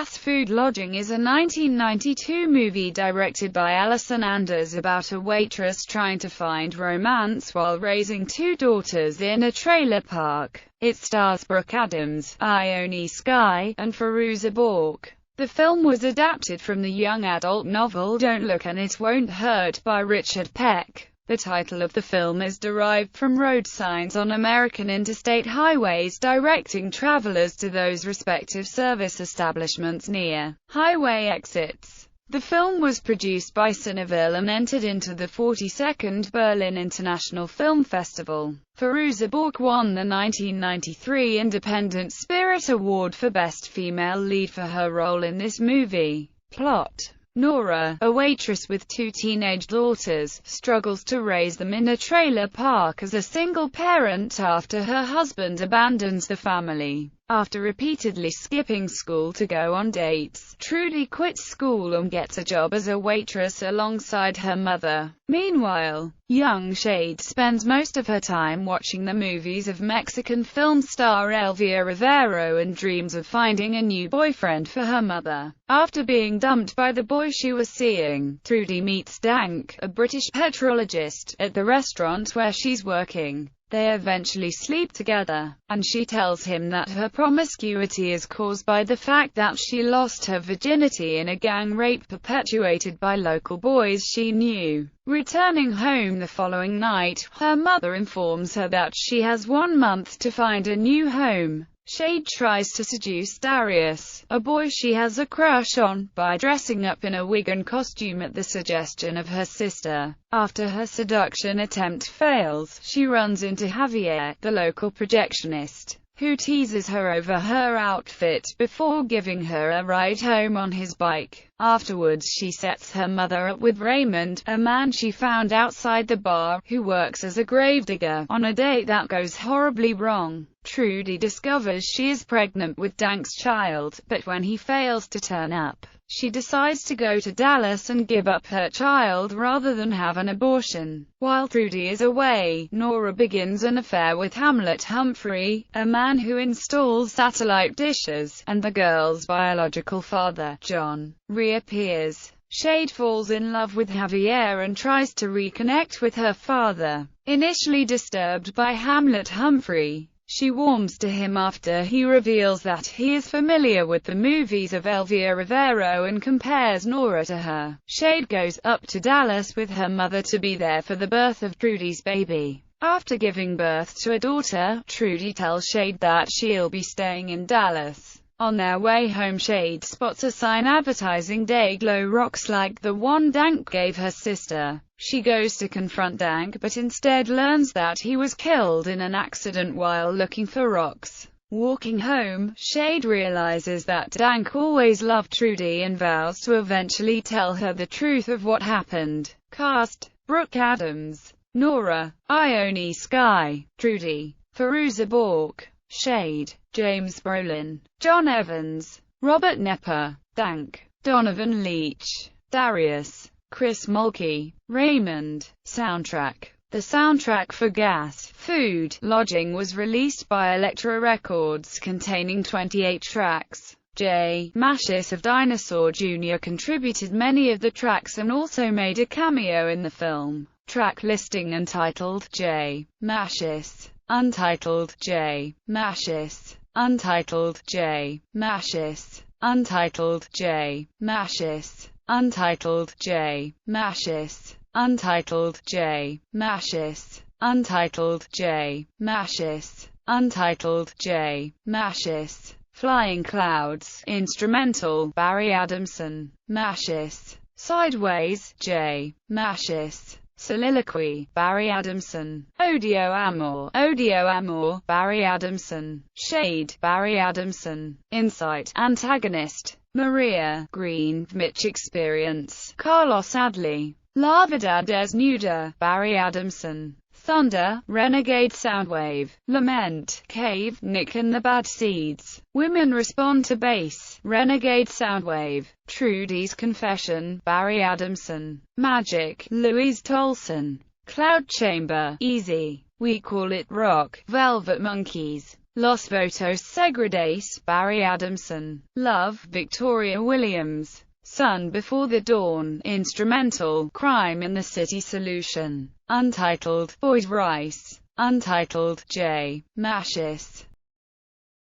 Fast Food Lodging is a 1992 movie directed by Allison Anders about a waitress trying to find romance while raising two daughters in a trailer park. It stars Brooke Adams, Ione Skye, and Fairuza Balk. The film was adapted from the young adult novel Don't Look and It Won't Hurt by Richard Peck. The title of the film is derived from road signs on American interstate highways directing travelers to those respective service establishments near highway exits. The film was produced by Cineville and entered into the 42nd Berlin International Film Festival. Fairuza Balk won the 1993 Independent Spirit Award for Best Female Lead for her role in this movie. Plot: Nora, a waitress with two teenage daughters, struggles to raise them in a trailer park as a single parent after her husband abandons the family. After repeatedly skipping school to go on dates, Trudy quits school and gets a job as a waitress alongside her mother. Meanwhile, young Shade spends most of her time watching the movies of Mexican film star Elvia Rivero and dreams of finding a new boyfriend for her mother. After being dumped by the boy she was seeing, Trudy meets Dank, a British petrologist, at the restaurant where she's working. They eventually sleep together, and she tells him that her promiscuity is caused by the fact that she lost her virginity in a gang rape perpetuated by local boys she knew. Returning home the following night, her mother informs her that she has 1 month to find a new home. Shade tries to seduce Darius, a boy she has a crush on, by dressing up in a wig and costume at the suggestion of her sister. After her seduction attempt fails, she runs into Javier, the local projectionist, who teases her over her outfit before giving her a ride home on his bike. Afterwards she sets her mother up with Raymond, a man she found outside the bar, who works as a gravedigger, on a date that goes horribly wrong. Trudy discovers she is pregnant with Dank's child, but when he fails to turn up, she decides to go to Dallas and give up her child rather than have an abortion. While Trudy is away, Nora begins an affair with Hamlet Humphrey, a man who installs satellite dishes, and the girl's biological father, John, reappears. Shade falls in love with Javier and tries to reconnect with her father. Initially disturbed by Hamlet Humphrey, she warms to him after he reveals that he is familiar with the movies of Elvia Rivero and compares Nora to her. Shade goes up to Dallas with her mother to be there for the birth of Trudy's baby. After giving birth to a daughter, Trudy tells Shade that she'll be staying in Dallas. On their way home, Shade spots a sign advertising Dayglow rocks like the one Dank gave her sister. She goes to confront Dank but instead learns that he was killed in an accident while looking for rocks. Walking home, Shade realizes that Dank always loved Trudy and vows to eventually tell her the truth of what happened. Cast: Brooke Adams, Nora, Ione Skye, Trudy, Fairuza Balk, Shade, James Brolin, John Evans, Robert Nepper, Dank, Donovan Leitch, Darius, Chris Mulkey, Raymond. Soundtrack: the soundtrack for Gas, Food, Lodging was released by Elektra Records, containing 28 tracks. J. Mashis of Dinosaur Jr. contributed many of the tracks and also made a cameo in the film. Track listing untitled J. Mashis, untitled J. Mashis, untitled J. Mashis, untitled J. Mashis, untitled J. Mashis, untitled J. Mashis, untitled J. Mashis, untitled J. Mashis. Flying Clouds, instrumental, Barry Adamson, Mashis. Sideways, J. Mashis. Soliloquy, Barry Adamson. Odio Amor, Barry Adamson. Shade, Barry Adamson. Insight, Antagonist, Maria Green. Mitch Experience, Carlos Adley. La Vida Desnuda, Barry Adamson. Thunder, Renegade Soundwave. Lament, Cave, Nick and the Bad Seeds. Women Respond to Bass, Renegade Soundwave. Trudy's Confession, Barry Adamson. Magic, Louise Tolson. Cloud Chamber, Easy, We Call It Rock, Velvet Monkeys. Los Votos Segredados, Barry Adamson. Love, Victoria Williams. Sun Before the Dawn, Instrumental, Crime in the City Solution. Untitled, Boyd Rice. Untitled, J. Mashis.